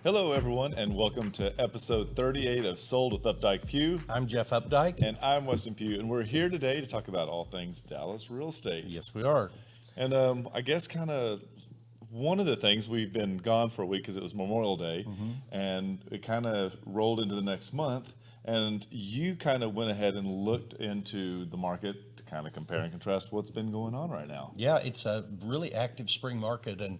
Hello, everyone, and welcome to episode 38 of Sold with Updike Pugh. I'm Jeff Updike. And I'm Weston Pugh, and we're here today to talk about all things Dallas real estate. Yes, we are. And I guess kind of one of the things, we've been gone for a week because it was Memorial Day, and it kind of rolled into the next month, and you kind of went ahead and looked into the market to kind of compare and contrast what's been going on right now. Yeah, it's a really active spring market, and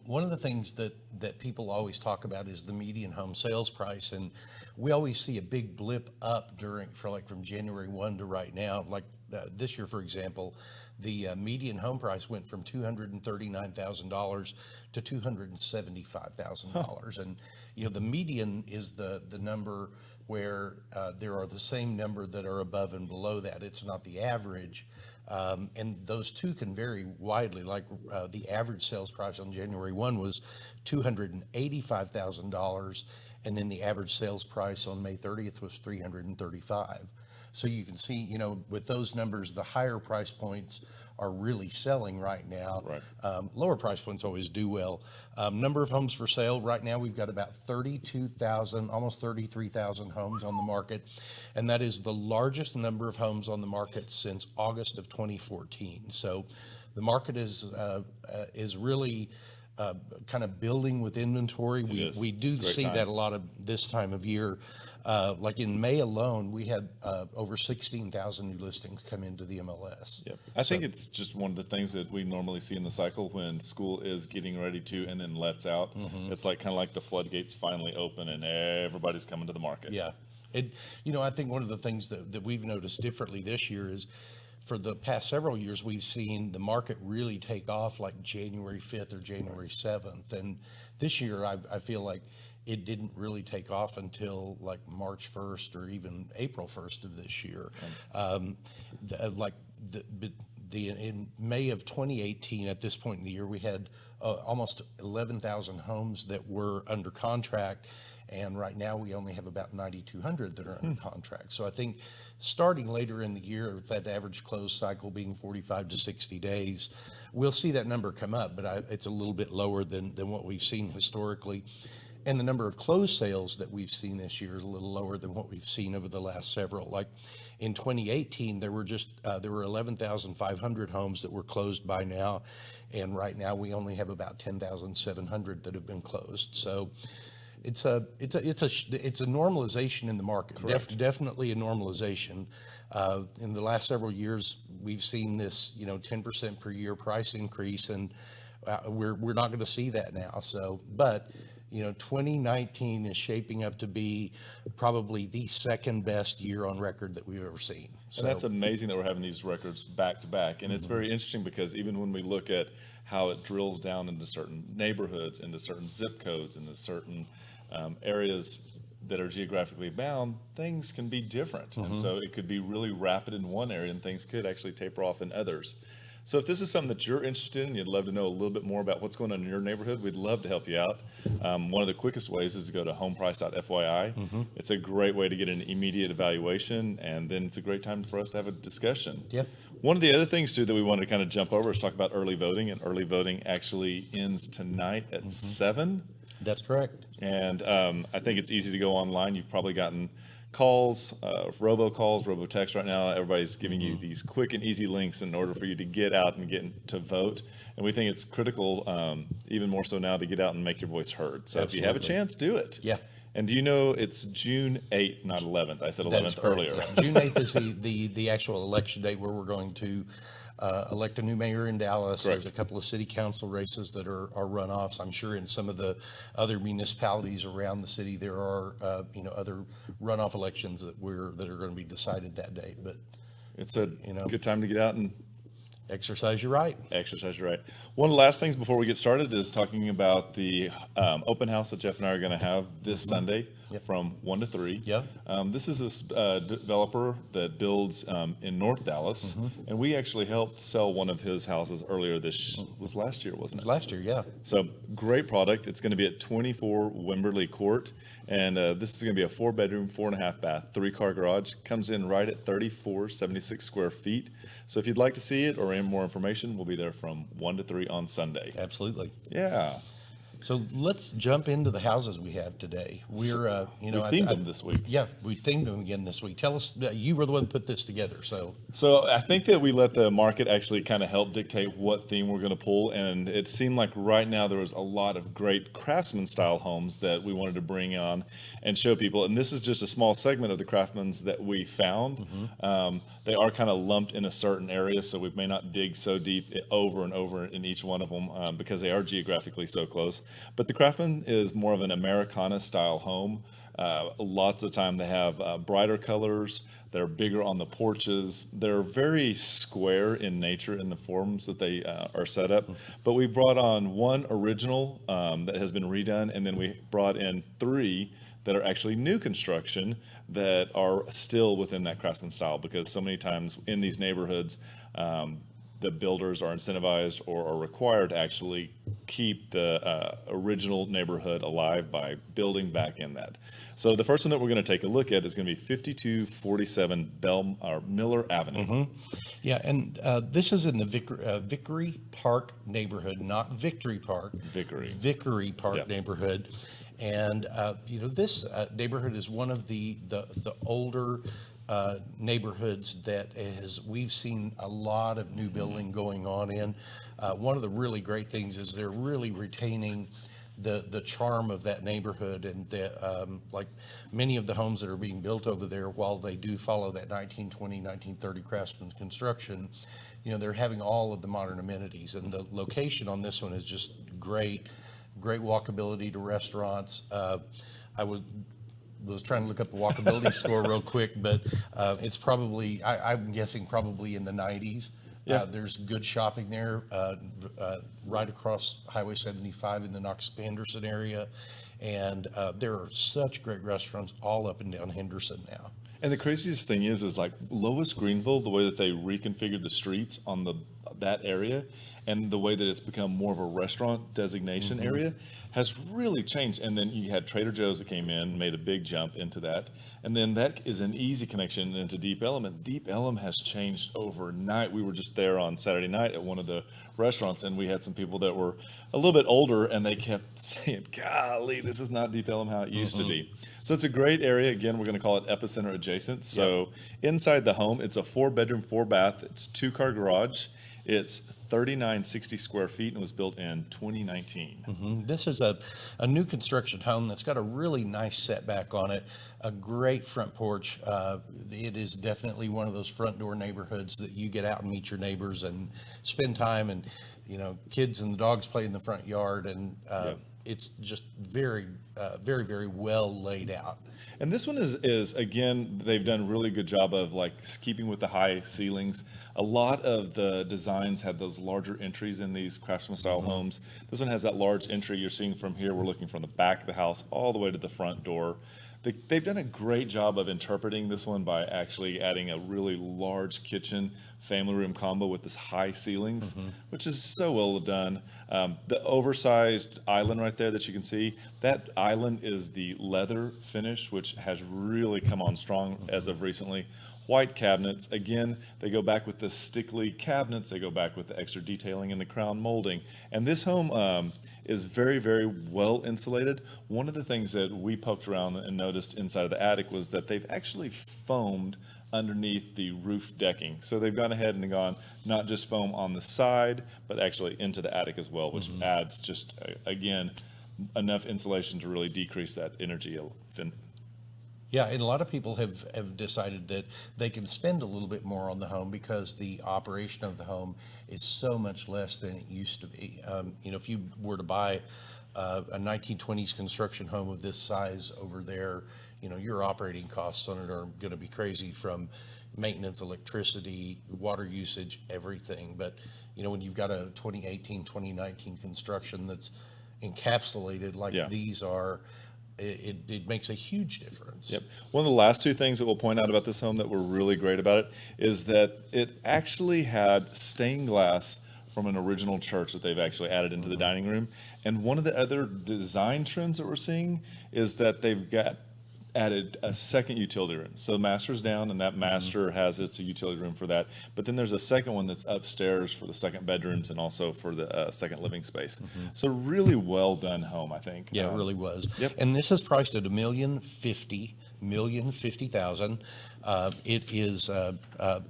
one of the things that people always talk about is the median home sales price, and we always see a big blip up from January 1 to right now. Like this year, for example, the median home price went from $239,000 to $275,000, and the median is the number where there are the same number that are above and below that. It's not the average. And those two can vary widely. Like the average sales price on January 1 was $285,000, and then the average sales price on May 30th was $335,000. So you can see, with those numbers, the higher price points are really selling right now. Right. Lower price points always do well. Number of homes for sale right now, we've got about 32,000, almost 33,000 homes on the market, and that is the largest number of homes on the market since August of 2014. So the market is really kind of building with inventory. We do see that a lot of this time of year. Like in May alone, we had over 16,000 new listings come into the MLS. Yep. I think it's just one of the things that we normally see in the cycle when school is getting ready to and then lets out. It's like kind of like the floodgates finally open and everybody's coming to the market. Yeah. I think one of the things that we've noticed differently this year is for the past several years, we've seen the market really take off like January 5th or January 7th. And this year, I feel like it didn't really take off until like March 1st or even April 1st of this year. In May of 2018, at this point in the year, we had almost 11,000 homes that were under contract. And right now we only have about 9,200 that are under contract. So I think starting later in the year, with that average close cycle being 45 to 60 days, we'll see that number come up, but it's a little bit lower than what we've seen historically. And the number of closed sales that we've seen this year is a little lower than what we've seen over the last several. Like in 2018, there were 11,500 homes that were closed by now, and right now we only have about 10,700 that have been closed. So it's a normalization in the market. Definitely a normalization. In the last several years, we've seen this 10% per year price increase, and we're not going to see that now. So, but 2019 is shaping up to be probably the second best year on record that we've ever seen. So, and that's amazing that we're having these records back to back. And it's very interesting because even when we look at how it drills down into certain neighborhoods, into certain zip codes, into certain areas that are geographically bound, things can be different. And so it could be really rapid in one area and things could actually taper off in others. So if this is something that you're interested in, you'd love to know a little bit more about what's going on in your neighborhood, we'd love to help you out. One of the quickest ways is to go to homeprice.fyi. It's a great way to get an immediate evaluation, and then it's a great time for us to have a discussion. Yep. One of the other things, too, that we wanted to kind of jump over is talk about early voting, and early voting actually ends tonight at 7. That's correct. And I think it's easy to go online. You've probably gotten calls, robocalls, robotext right now. Everybody's giving you these quick and easy links in order for you to get out and get to vote. And we think it's critical, even more so now, to get out and make your voice heard. So if you have a chance, do it. Yeah. And do you know it's June 8th, not 11th? I said 11th earlier. Yeah. June 8th is the actual election date where we're going to elect a new mayor in Dallas. Correct. There's a couple of city council races that are runoffs. I'm sure in some of the other municipalities around the city, there are, other runoff elections that are going to be decided that day. But It's a good time to get out and exercise your right. exercise your right. One of the last things before we get started is talking about the open house that Jeff and I are going to have this Sunday from 1 to 3. Yeah. This is this developer that builds in North Dallas, and we actually helped sell one of his houses earlier was last year, wasn't it? Last year, yeah. So great product. It's going to be at 24 Wimberley Court, and this is going to be a 4-bedroom, 4.5 bath, 3-car garage. Comes in right at 3,476 square feet. So if you'd like to see it or any more information, we'll be there from 1 to 3 on Sunday. Absolutely. Yeah. So let's jump into the houses we have today. We themed them this week. Yeah, we themed them again this week. Tell us, you were the one that put this together, so. So I think that we let the market actually kind of help dictate what theme we're going to pull, and it seemed like right now there was a lot of great craftsman style homes that we wanted to bring on and show people. And this is just a small segment of the craftsmans that we found. They are kind of lumped in a certain area, so we may not dig so deep over and over in each one of them because they are geographically so close. But the Craftsman is more of an Americana style home. Lots of time they have brighter colors. They're bigger on the porches. They're very square in nature in the forms that they are set up. But we brought on one original that has been redone, and then we brought in 3 that are actually new construction that are still within that Craftsman style, because so many times in these neighborhoods, the builders are incentivized or are required to actually keep the original neighborhood alive by building back in that. So the first one that we're going to take a look at is going to be 5247 Miller Avenue. Yeah, and this is in the Vickery Park neighborhood, not Victory Park. Vickery Park neighborhood. And, this neighborhood is one of the older neighborhoods that we've seen a lot of new building going on in. One of the really great things is they're really retaining the charm of that neighborhood, and like many of the homes that are being built over there, while they do follow that 1920, 1930 craftsman construction, they're having all of the modern amenities, and the location on this one is just great walkability to restaurants. I was trying to look up the walkability score real quick, but it's probably, I'm guessing probably in the 90s. Yeah. There's good shopping there, right across Highway 75 in the Knox-Henderson area. And there are such great restaurants all up and down Henderson now. And the craziest thing is like Lois Greenville, the way that they reconfigured the streets on that area, and the way that it's become more of a restaurant designation area has really changed. And then you had Trader Joe's that came in, made a big jump into that. And then that is an easy connection into Deep Ellum. And Deep Ellum has changed overnight. We were just there on Saturday night at one of the restaurants, and we had some people that were a little bit older, and they kept saying, golly, this is not Deep Ellum how it used to be. So it's a great area. Again, we're going to call it Epicenter adjacent. So inside the home, it's a 4-bedroom, 4-bath. It's 2-car garage. It's 3,960 square feet and was built in 2019. This is a new construction home that's got a really nice setback on it, a great front porch. It is definitely one of those front door neighborhoods that you get out and meet your neighbors and spend time, and kids and the dogs play in the front yard, and it's just very, very well laid out. And this one is again, they've done a really good job of like keeping with the high ceilings. A lot of the designs had those larger entries in these craftsman style homes. This one has that large entry you're seeing from here. We're looking from the back of the house all the way to the front door. They've done a great job of interpreting this one by actually adding a really large kitchen family room combo with this high ceilings, which is so well done. The oversized island right there that you can see, that island is the leather finish, which has really come on strong as of recently. White cabinets, again, they go back with the stickly cabinets, they go back with the extra detailing in the crown molding. And this home is very, very well insulated. One of the things that we poked around and noticed inside of the attic was that they've actually foamed underneath the roof decking. So they've gone ahead and gone not just foam on the side, but actually into the attic as well, which adds just, again, enough insulation to really decrease that energy. Yeah, and a lot of people have decided that they can spend a little bit more on the home because the operation of the home is so much less than it used to be. If you were to buy a 1920s construction home of this size over there, your operating costs on it are going to be crazy, from maintenance, electricity, water usage, everything. But, when you've got a 2018, 2019 construction that's encapsulated like Yeah. these are, it makes a huge difference. Yep. One of the last two things that we'll point out about this home that were really great about it is that it actually had stained glass from an original church that they've actually added into the dining room. And one of the other design trends that we're seeing is that they've added a second utility room. So the master's down, and that master has its utility room for that. But then there's a second one that's upstairs for the second bedrooms and also for the second living space. So really well done home, I think. Yeah, it really was. Yep. And this is priced at $1,050,000. It is,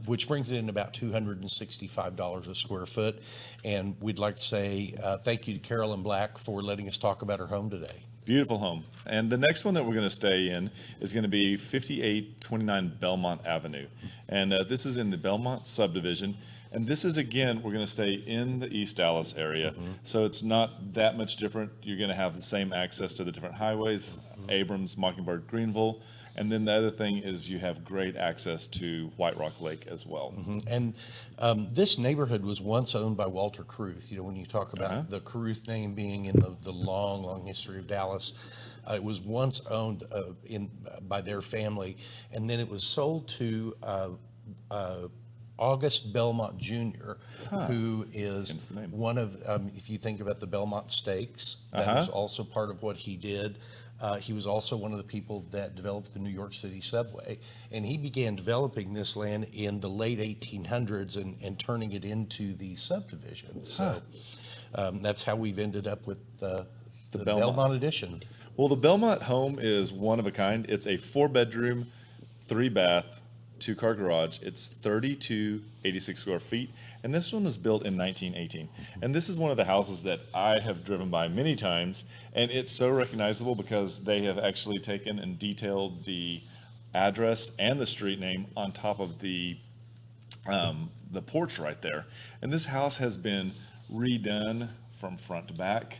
which brings it in about $265 a square foot. And we'd like to say thank you to Carolyn Black for letting us talk about her home today. Beautiful home. And the next one that we're going to stay in is going to be 5829 Belmont Avenue. And this is in the Belmont subdivision. And this is, again, we're going to stay in the East Dallas area. So it's not that much different. You're going to have the same access to the different highways, Abrams, Mockingbird, Greenville. And then the other thing is you have great access to White Rock Lake as well. And this neighborhood was once owned by Walter Caruth. When you talk about the Caruth name being in the long, long history of Dallas, it was once owned by their family, and then it was sold to August Belmont Jr., who is Hence the name. one of, if you think about the Belmont Stakes, that was also part of what he did. He was also one of the people that developed the New York City subway, and he began developing this land in the late 1800s and turning it into the subdivision. So that's how we've ended up with the Belmont Edition. Well, the Belmont home is one of a kind. It's a 4-bedroom, 3-bath, 2-car garage. It's 3286 square feet. And this one was built in 1918. And this is one of the houses that I have driven by many times. And it's so recognizable because they have actually taken and detailed the address and the street name on top of the porch right there. And this house has been redone from front to back.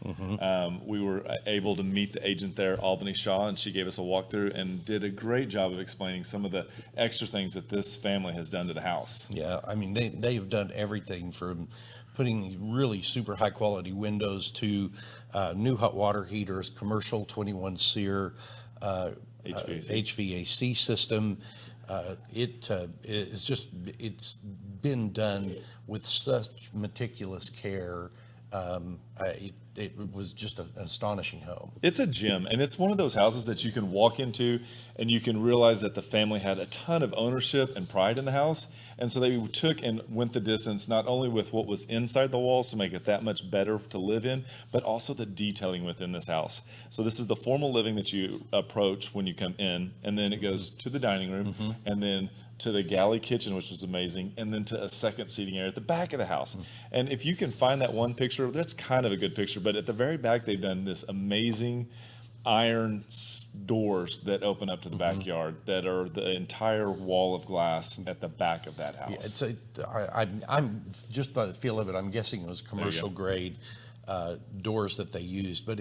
We were able to meet the agent there, Albany Shaw, and she gave us a walkthrough and did a great job of explaining some of the extra things that this family has done to the house. Yeah, I mean, they've done everything from putting these really super high quality windows to new hot water heaters, commercial 21 SEER HVAC system. It's been done with such meticulous care. It was just an astonishing home. It's a gem, and it's one of those houses that you can walk into and you can realize that the family had a ton of ownership and pride in the house. And so they took and went the distance, not only with what was inside the walls to make it that much better to live in, but also the detailing within this house. So this is the formal living that you approach when you come in, and then it goes to the dining room, and then to the galley kitchen, which is amazing, and then to a second seating area at the back of the house. And if you can find that one picture, that's kind of a good picture, but at the very back, they've done this amazing iron doors that open up to the backyard that are the entire wall of glass at the back of that house. I'm just by the feel of it, I'm guessing it was commercial grade doors that they used, but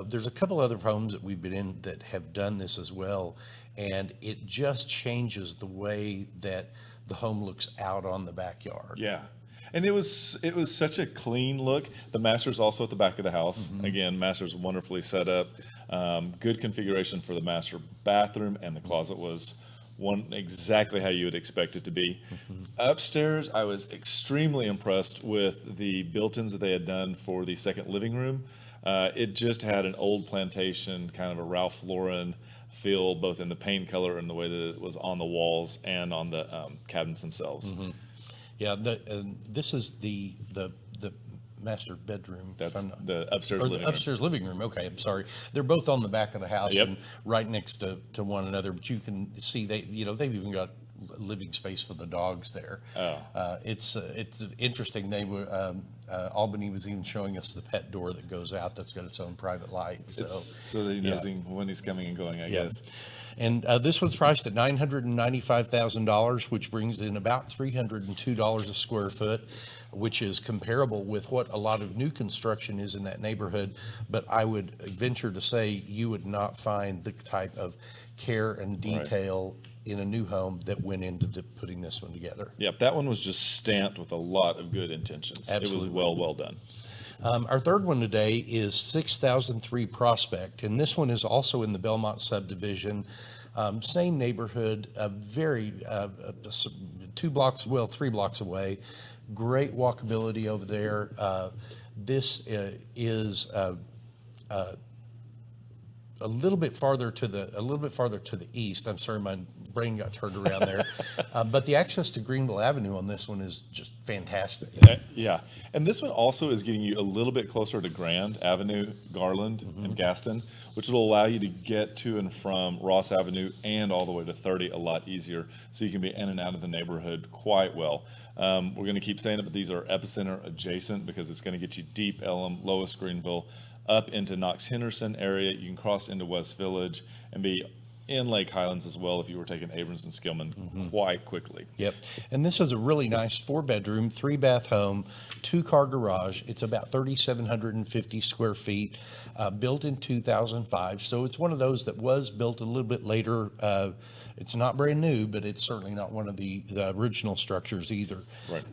there's a couple other homes that we've been in that have done this as well, and it just changes the way that the home looks out on the backyard. Yeah. And it was such a clean look. The master's also at the back of the house. Again, master's wonderfully set up. Good configuration for the master bathroom, and the closet was exactly how you would expect it to be. Upstairs, I was extremely impressed with the built-ins that they had done for the second living room. It just had an old plantation, kind of a Ralph Lauren feel, both in the paint color and the way that it was on the walls and on the cabinets themselves. Yeah, this is the master bedroom. That's the upstairs living room. Upstairs living room. Okay, I'm sorry. They're both on the back of the house Yep. and right next to one another. But you can see they've even got living space for the dogs there. Oh. It's interesting. They were Albany was even showing us the pet door that goes out that's got its own private light. So that he knows when he's coming and going, I guess. And this one's priced at $995,000, which brings in about $302 a square foot, which is comparable with what a lot of new construction is in that neighborhood. But I would venture to say you would not find the type of care and detail in a new home that went into putting this one together. Yep, that one was just stamped with a lot of good intentions. Absolutely. It was well done. Our third one today is 6003 Prospect, and this one is also in the Belmont subdivision. Same neighborhood, very 3 blocks away. Great walkability over there. This is a little bit farther to the east. I'm sorry, my brain got turned around there. But the access to Greenville Avenue on this one is just fantastic. Yeah, and this one also is getting you a little bit closer to Grand Avenue, Garland, and Gaston, which will allow you to get to and from Ross Avenue and all the way to 30 a lot easier, so you can be in and out of the neighborhood quite well. We're going to keep saying it, but these are epicenter adjacent because it's going to get you deep Elm, Lois Greenville, up into Knox Henderson area. You can cross into West Village and be in Lake Highlands as well if you were taking Abrams and Skillman quite quickly. Yep. And this is a really nice 4-bedroom, 3-bath home, 2-car garage. It's about 3,750 square feet, built in 2005. So it's one of those that was built a little bit later. It's not brand new, but it's certainly not one of the original structures either. Right.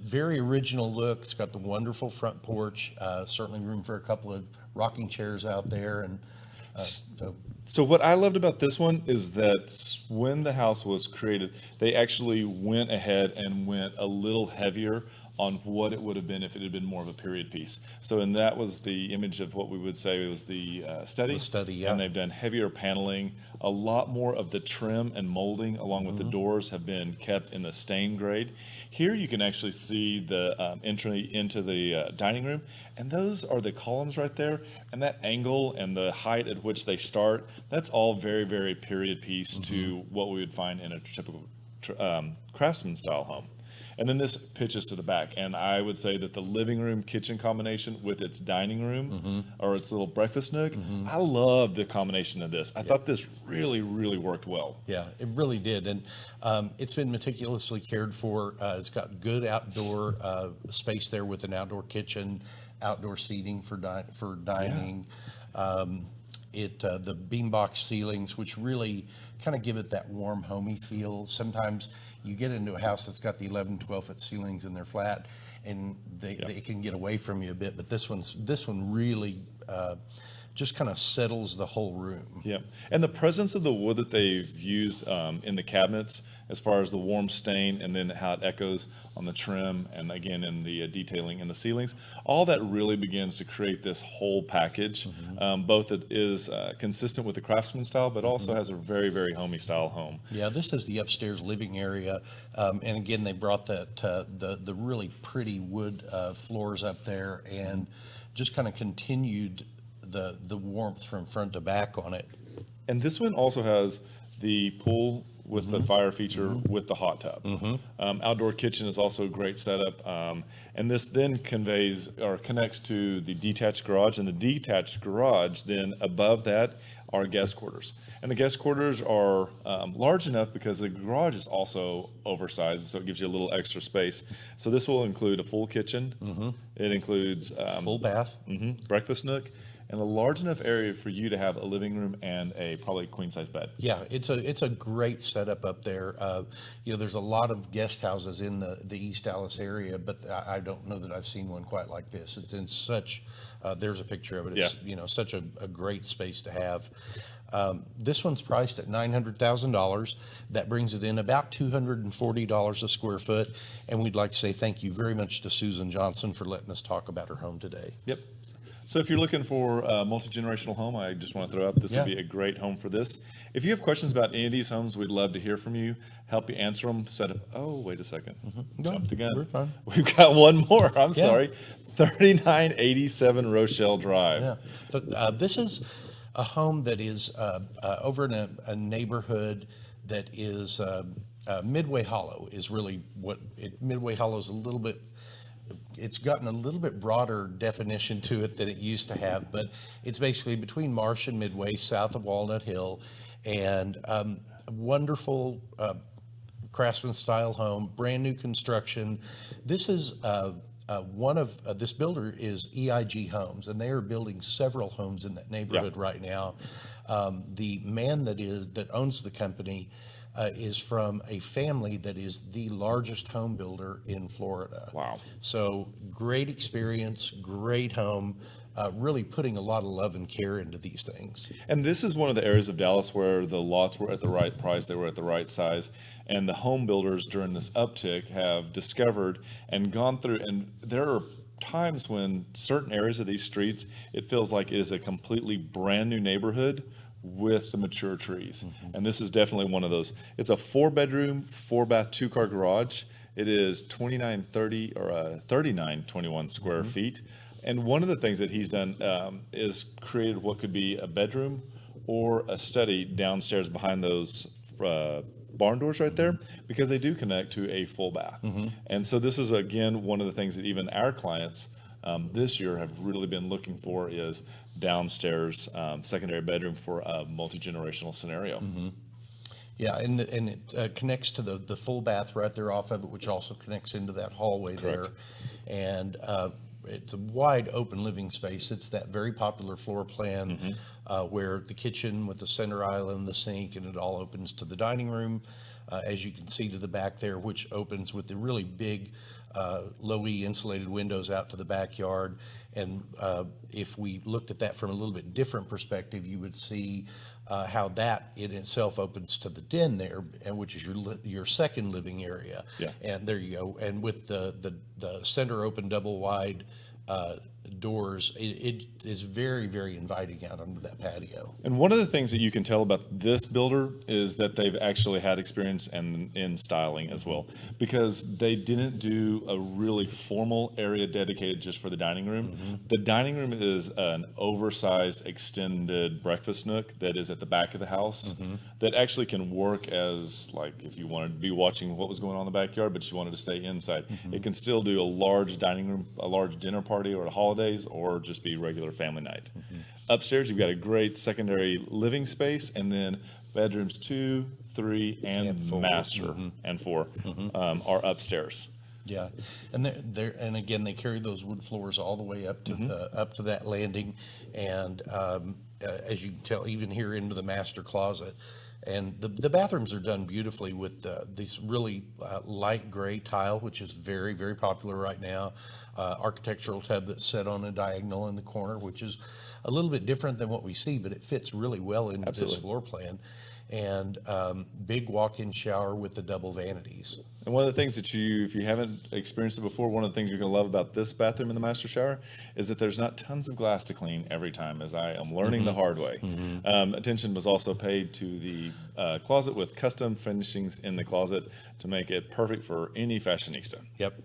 Very original look. It's got the wonderful front porch, certainly room for a couple of rocking chairs out there. And so what I loved about this one is that when the house was created, they actually went ahead and went a little heavier on what it would have been if it had been more of a period piece. So, and that was the image of what we would say was the study. The study, yeah. And they've done heavier paneling. A lot more of the trim and molding along with the doors have been kept in the stain grade. Here you can actually see the entry into the dining room, and those are the columns right there. And that angle and the height at which they start, that's all very, very period piece to what we would find in a typical craftsman style home. And then this pitches to the back, and I would say that the living room kitchen combination with its dining room or its little breakfast nook, I love the combination of this. I thought this really, really worked well. Yeah, it really did, and it's been meticulously cared for. It's got good outdoor space there with an outdoor kitchen, outdoor seating for dining. The beanbox ceilings, which really kind of give it that warm, homey feel. Sometimes you get into a house that's got the 11, 12-foot ceilings and they're flat, and they can get away from you a bit. But this one really just kind of settles the whole room. Yeah, and the presence of the wood that they've used in the cabinets, as far as the warm stain, and then how it echoes on the trim, and again in the detailing in the ceilings, all that really begins to create this whole package, both that is consistent with the craftsman style, but also has a very, very homey style home. Yeah, this is the upstairs living area, and again they brought that the really pretty wood floors up there, and just kind of continued the warmth from front to back on it. And this one also has the pool with the fire feature with the hot tub. Outdoor kitchen is also a great setup. And this then conveys or connects to the detached garage, and the detached garage then above that are guest quarters. And the guest quarters are large enough because the garage is also oversized, so it gives you a little extra space. So this will include a full kitchen. It includes Full bath. breakfast nook, and a large enough area for you to have a living room and a probably queen size bed. Yeah, it's a great setup up there. There's a lot of guest houses in the East Dallas area, but I don't know that I've seen one quite like this. It's in such, there's a picture of it. It's such a great space to have. This one's priced at $900,000. That brings it in about $240 a square foot. And we'd like to say thank you very much to Susan Johnson for letting us talk about her home today. Yep. So if you're looking for a multi-generational home, I just want to throw out this would be a great home for this. If you have questions about any of these homes, we'd love to hear from you, help you answer them, set up. Oh, wait a second. Jumped the gun. We're fine. We've got one more. I'm sorry. 3987 Rochelle Drive. Yeah. This is a home that is over in a neighborhood that is Midway Hollow is really Midway Hollow is a little bit. It's gotten a little bit broader definition to it than it used to have, but it's basically between Marsh and Midway, south of Walnut Hill, and wonderful craftsman style home, brand new construction. This is this builder is EIG Homes, and they are building several homes in that neighborhood right now. The man that owns the company is from a family that is the largest home builder in Florida. Wow. So great experience, great home, really putting a lot of love and care into these things. And this is one of the areas of Dallas where the lots were at the right price, they were at the right size, and the home builders during this uptick have discovered and gone through, and there are times when certain areas of these streets, it feels like it is a completely brand new neighborhood with the mature trees. And this is definitely one of those. It's a 4-bedroom, 4-bath, 2-car garage. It is 2930 or 3921 square feet. And one of the things that he's done is created what could be a bedroom or a study downstairs behind those barn doors right there, because they do connect to a full bath. And so this is, again, one of the things that even our clients this year have really been looking for is downstairs secondary bedroom for a multi-generational scenario. Yeah, and it connects to the full bath right there off of it, which also connects into that hallway Correct. there. And it's a wide open living space. It's that very popular floor plan where the kitchen with the center island, the sink, and it all opens to the dining room, as you can see to the back there, which opens with the really big low-E insulated windows out to the backyard. And if we looked at that from a little bit different perspective, you would see how that in itself opens to the den there, and which is your second living area. Yeah. And there you go. And with the center open double wide doors, it is very, very inviting out onto that patio. And one of the things that you can tell about this builder is that they've actually had experience in styling as well, because they didn't do a really formal area dedicated just for the dining room. The dining room is an oversized extended breakfast nook that is at the back of the house that actually can work as, like, if you wanted to be watching what was going on in the backyard, but you wanted to stay inside, it can still do a large dining room, a large dinner party or a holidays, or just be regular family night. Upstairs, you've got a great secondary living space, and then bedrooms 2, 3, and four. master and 4 are upstairs. Yeah, and and again, they carry those wood floors all the way up to that landing, and as you can tell, even here into the master closet. And the bathrooms are done beautifully with this really light gray tile, which is very, very popular right now. Architectural tub that's set on a diagonal in the corner, which is a little bit different than what we see, but it fits really well into this floor plan. And big walk-in shower with the double vanities. And one of the things that if you haven't experienced it before, one of the things you're going to love about this bathroom in the master shower is that there's not tons of glass to clean every time, as I am learning the hard way. Attention was also paid to the closet with custom finishings in the closet to make it perfect for any fashionista. Yep.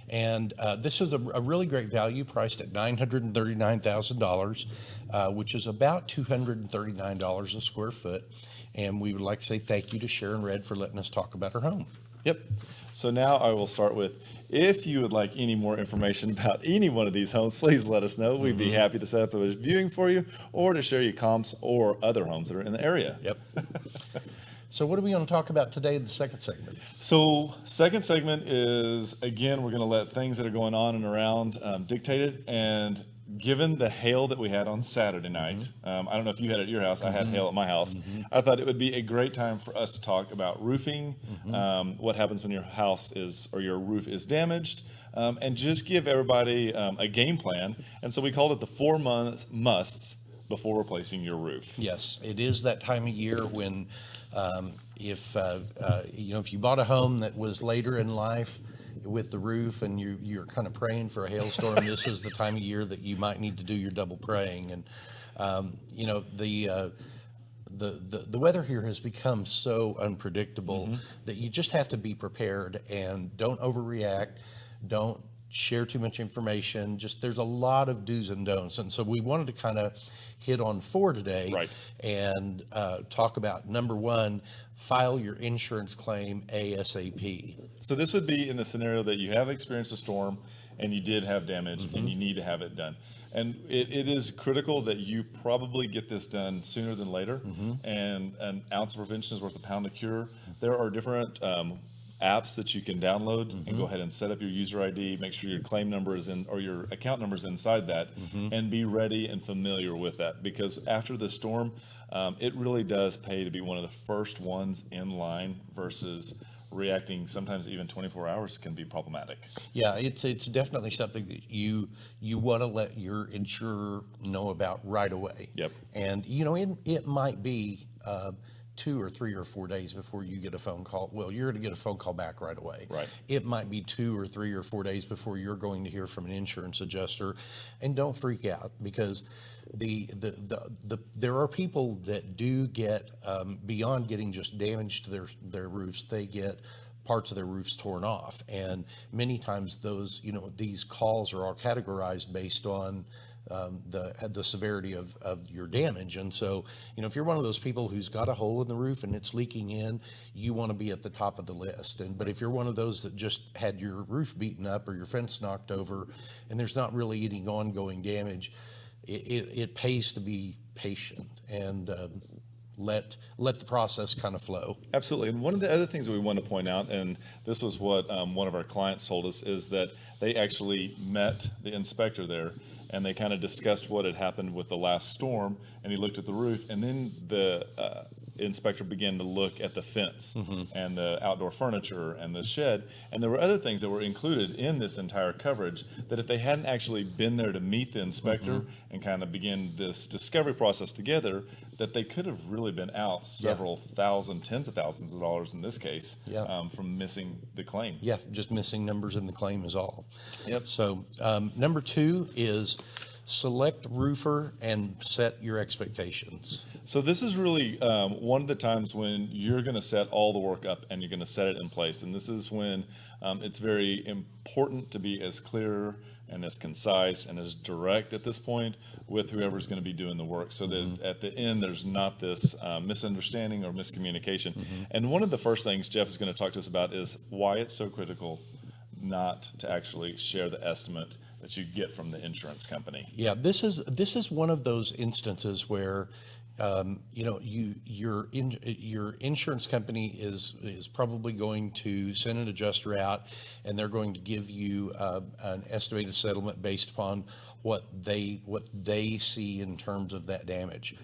And this is a really great value, priced at $939,000, which is about $239 a square foot. And we would like to say thank you to Sharon Red for letting us talk about her home. Yep. So now I will start with, if you would like any more information about any one of these homes, please let us know. We'd be happy to set up a viewing for you, or to share you comps or other homes that are in the area. Yep. So what are we going to talk about today in the second segment? So second segment is, again, we're going to let things that are going on and around dictate it. And given the hail that we had on Saturday night, I don't know if you had it at your house, I had hail at my house. I thought it would be a great time for us to talk about roofing, what happens when your house or your roof is damaged, and just give everybody a game plan. And so we called it the 4 musts before replacing your roof. Yes, it is that time of year when if you bought a home that was later in life with the roof and you're kind of praying for a hailstorm, this is the time of year that you might need to do your double praying. And the weather here has become so unpredictable that you just have to be prepared and don't overreact. Don't share too much information. Just there's a lot of do's and don'ts. And so we wanted to kind of hit on 4 today. Right. And talk about number 1, file your insurance claim ASAP. So this would be in the scenario that you have experienced a storm and you did have damage and you need to have it done. And it is critical that you probably get this done sooner than later. And an ounce of prevention is worth a pound of cure. There are different apps that you can download and go ahead and set up your user ID, make sure your claim number is in, or your account number is inside that, and be ready and familiar with that. Because after the storm, it really does pay to be one of the first ones in line versus reacting. Sometimes even 24 hours can be problematic. Yeah, it's definitely something that you want to let your insurer know about right away. Yep. And it might be 2 or 3 or 4 days before you get a phone call. Well, you're going to get a phone call back right away. Right. It might be 2 or 3 or 4 days before you're going to hear from an insurance adjuster. And don't freak out, because there are people that do get beyond getting just damage to their roofs. They get parts of their roofs torn off, and many times those these calls are all categorized based on the severity of your damage. And so, if you're one of those people who's got a hole in the roof and it's leaking in, you want to be at the top of the list. But if you're one of those that just had your roof beaten up or your fence knocked over and there's not really any ongoing damage, it pays to be patient and let the process kind of flow. Absolutely. And one of the other things that we want to point out, and this was what one of our clients told us, is that they actually met the inspector there and they kind of discussed what had happened with the last storm, and he looked at the roof, and then the inspector began to look at the fence and the outdoor furniture and the shed, and there were other things that were included in this entire coverage that if they hadn't actually been there to meet the inspector and kind of begin this discovery process together, that they could have really been out several thousand, tens of thousands of dollars in this case from missing the claim. Yeah, just missing numbers in the claim is all. Yep. So number 2 is select roofer and set your expectations. So this is really one of the times when you're going to set all the work up and you're going to set it in place. And this is when it's very important to be as clear and as concise and as direct at this point with whoever's going to be doing the work, so that at the end there's not this misunderstanding or miscommunication. And one of the first things Jeff is going to talk to us about is why it's so critical not to actually share the estimate that you get from the insurance company. Yeah, this is one of those instances where your insurance company is probably going to send an adjuster out, and they're going to give you an estimated settlement based upon what they see in terms of that damage.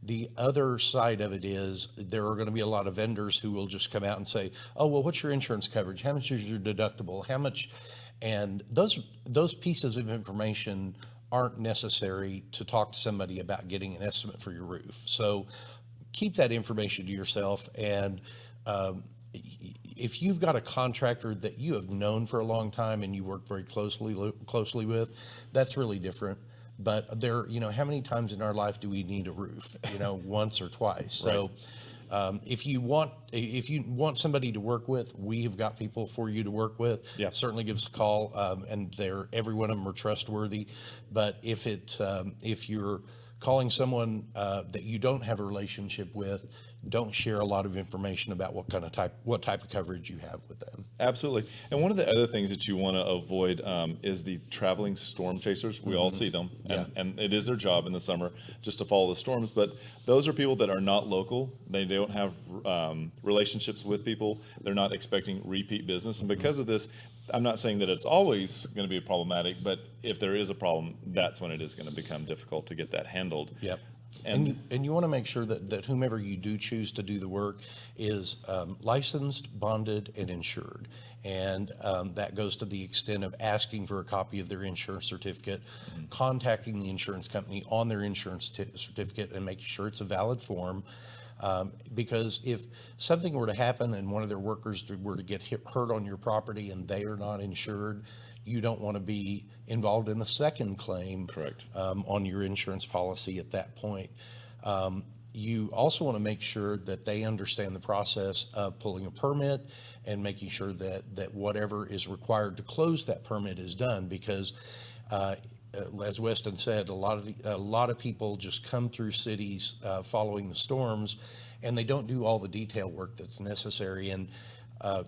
The other side of it is there are going to be a lot of vendors who will just come out and say, "Oh, well, what's your insurance coverage? How much is your deductible? How much?" And those pieces of information aren't necessary to talk to somebody about getting an estimate for your roof. So keep that information to yourself. And if you've got a contractor that you have known for a long time and you work very closely with, that's really different. But how many times in our life do we need a roof? Once or twice. So if you want somebody to work with, we've got people for you to work with. Yeah. Certainly give us a call, and every one of them are trustworthy. But if you're calling someone that you don't have a relationship with, don't share a lot of information about what type of coverage you have with them. Absolutely. And one of the other things that you want to avoid is the traveling storm chasers. We all see them, and it is their job in the summer just to follow the storms. But those are people that are not local. They don't have relationships with people. They're not expecting repeat business. And because of this, I'm not saying that it's always going to be problematic, but if there is a problem, that's when it is going to become difficult to get that handled. Yep. And you want to make sure that whomever you do choose to do the work is licensed, bonded, and insured. And that goes to the extent of asking for a copy of their insurance certificate, contacting the insurance company on their insurance certificate and making sure it's a valid form. Because if something were to happen and one of their workers were to get hurt on your property and they are not insured, you don't want to be involved in the second claim. Correct. On your insurance policy at that point. you also want to make sure that they understand the process of pulling a permit and making sure that whatever is required to close that permit is done, because as Weston said, a lot of people just come through cities following the storms, and they don't do all the detail work that's necessary. And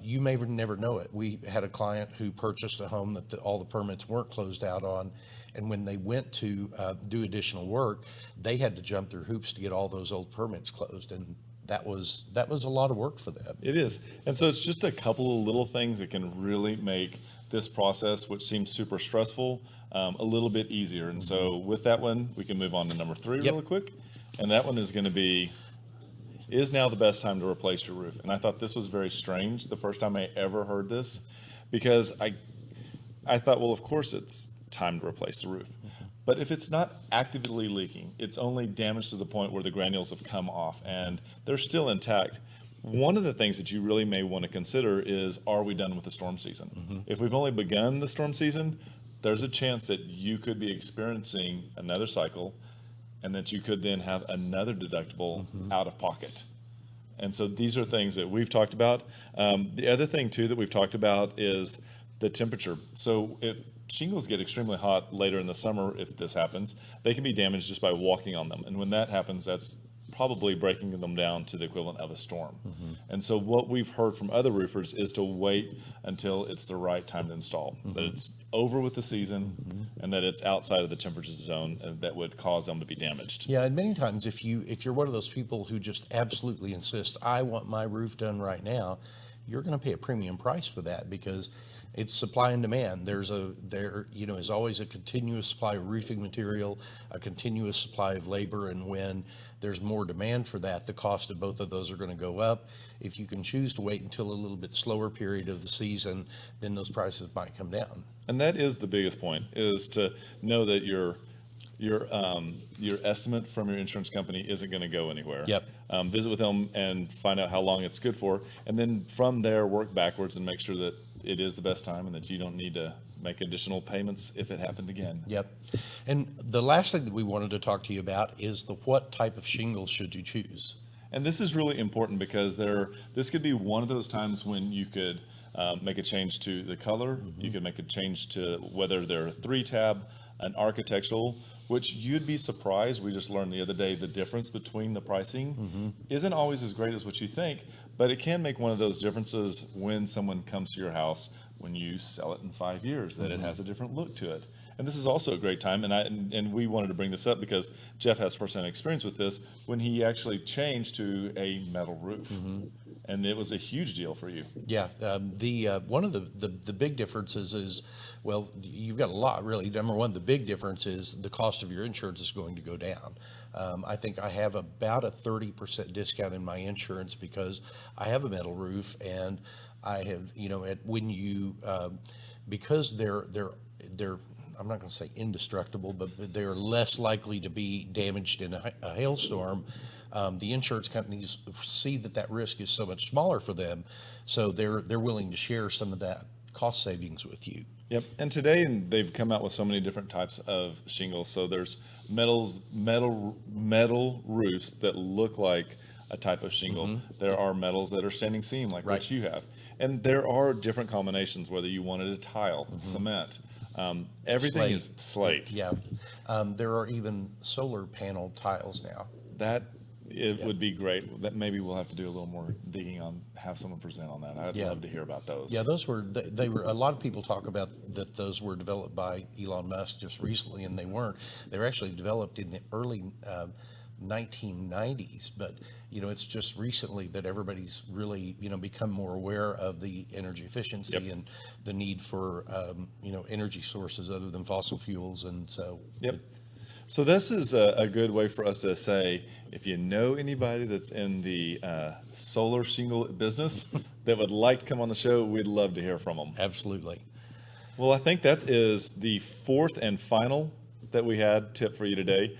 you may never know it. We had a client who purchased a home that all the permits weren't closed out on, and when they went to do additional work, they had to jump through hoops to get all those old permits closed, and that was a lot of work for them. It is. And so it's just a couple of little things that can really make this process, which seems super stressful, a little bit easier. And so with that one, we can move on to number 3 Yep. really quick. And that one is going to be, is now the best time to replace your roof? And I thought this was very strange the first time I ever heard this, because I thought, well, of course it's time to replace the roof. But if it's not actively leaking, it's only damaged to the point where the granules have come off and they're still intact. One of the things that you really may want to consider is, are we done with the storm season? If we've only begun the storm season, there's a chance that you could be experiencing another cycle and that you could then have another deductible out of pocket. And so these are things that we've talked about. The other thing too that we've talked about is the temperature. So if shingles get extremely hot later in the summer, if this happens, they can be damaged just by walking on them. And when that happens, that's probably breaking them down to the equivalent of a storm. And so what we've heard from other roofers is to wait until it's the right time to install, that it's over with the season and that it's outside of the temperature zone that would cause them to be damaged. Yeah, and many times if you're one of those people who just absolutely insists, I want my roof done right now, you're going to pay a premium price for that, because it's supply and demand. There is always a continuous supply of roofing material, a continuous supply of labor, and when there's more demand for that, the cost of both of those are going to go up. If you can choose to wait until a little bit slower period of the season, then those prices might come down. And that is the biggest point, is to know that your estimate from your insurance company isn't going to go anywhere. Yep. Visit with them and find out how long it's good for, and then from there work backwards and make sure that it is the best time and that you don't need to make additional payments if it happened again. Yep. And the last thing that we wanted to talk to you about is what type of shingles should you choose? And this is really important because this could be one of those times when you could make a change to the color. You could make a change to whether they're a 3-tab, an architectural, which you'd be surprised. We just learned the other day the difference between the pricing isn't always as great as what you think, but it can make one of those differences when someone comes to your house when you sell it in 5 years, that it has a different look to it. And this is also a great time, and we wanted to bring this up because Jeff has firsthand experience with this when he actually changed to a metal roof. And it was a huge deal for you. Yeah, one of the big differences is, well, you've got a lot really. Number one, the big difference is the cost of your insurance is going to go down. I think I have about a 30% discount in my insurance because I have a metal roof, and I have, because they're I'm not going to say indestructible, but they're less likely to be damaged in a hailstorm. The insurance companies see that risk is so much smaller for them, so they're willing to share some of that cost savings with you. Yep. And today they've come out with so many different types of shingles. So there's metal roofs that look like a type of shingle. There are metals that are standing seam like what you have. And there are different combinations, whether you wanted a tile, cement, everything is slate. Yeah. There are even solar panel tiles now. It would be great. That maybe we'll have to do a little more digging on, have someone present on that. I'd love to hear about those. Yeah, they were, a lot of people talk about that those were developed by Elon Musk just recently, and they weren't. They were actually developed in the early 1990s, but it's just recently that everybody's really become more aware of the energy efficiency and the need for energy sources other than fossil fuels, and so So this is a good way for us to say, if you know anybody that's in the solar shingle business that would like to come on the show, we'd love to hear from them. Absolutely. Well, I think that is the fourth and final that we had tip for you today.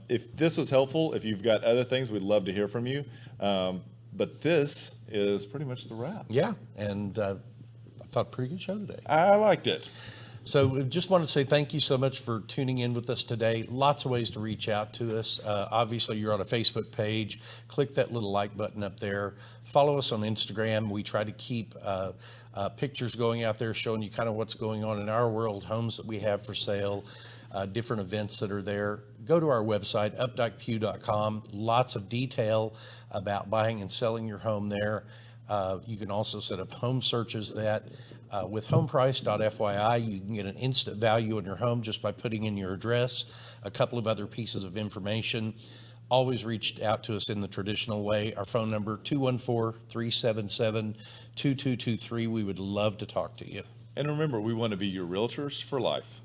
If this was helpful, if you've got other things, we'd love to hear from you. But this is pretty much the wrap. Yeah, and I thought pretty good show today. I liked it. So we just want to say thank you so much for tuning in with us today. Lots of ways to reach out to us. Obviously, you're on a Facebook page. Click that little like button up there. Follow us on Instagram. We try to keep pictures going out there showing you kind of what's going on in our world, homes that we have for sale, different events that are there. Go to our website, updikepugh.com. Lots of detail about buying and selling your home there. You can also set up home searches that with homeprice.fyi, you can get an instant value on your home just by putting in your address, a couple of other pieces of information. Always reach out to us in the traditional way. Our phone number, 214-377-2223. We would love to talk to you. And remember, we want to be your realtors for life.